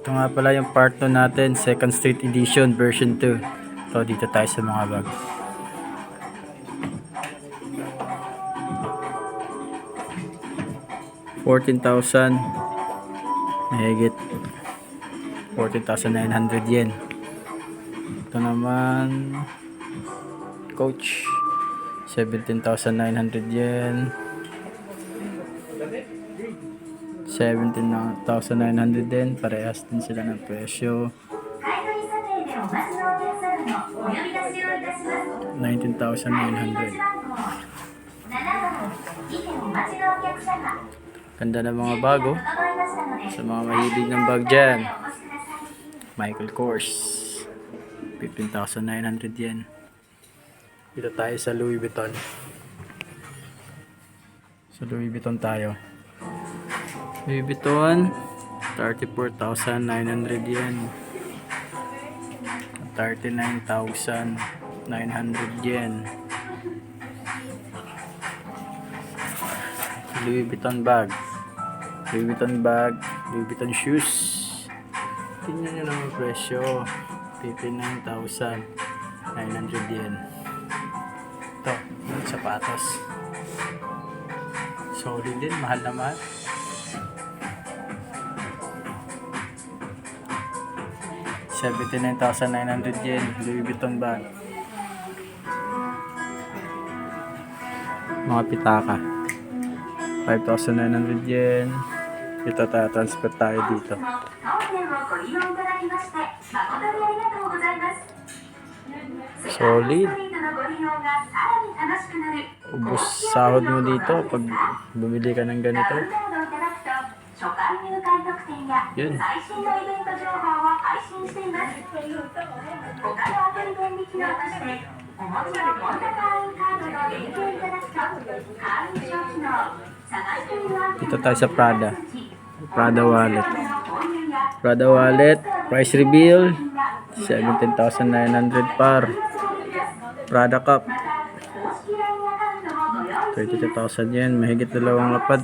Ito nga pala yung part 2 natin, Second Street Edition version 2. So dito tayo sa mga bag. $14,000 mahigit 14,900 yen. Ito naman Coach 17,900 yen, 17,900 din, parehas din sila ng presyo. 19,900. Ganda ng mga bago sa mga mahilig ng bag dyan. Michael Kors 15,900 yen. Dito tayo sa Louis Vuitton. Sa Louis Vuitton tayo. Louis Vuitton 34,900 yen. 39,900 yen. Louis Vuitton bag. Louis Vuitton bag. Louis Vuitton shoes. Tingnan nyo naman presyo. 59,900 yen. Ito, yung sapatos. Solid din, mahal na mahal. $79,900 yen, Louis Vuitton bag. Mga pitaka. 5,900 yen. Ito transfer tayo dito. Solid. Ubus sahod mo dito pag bumili ka ng ganito. Yun. Dito tayo sa Prada. Prada wallet. Prada wallet. Price reveal 17,900 par. Prada cup 32,000 yen. Mahigit 2 lapad.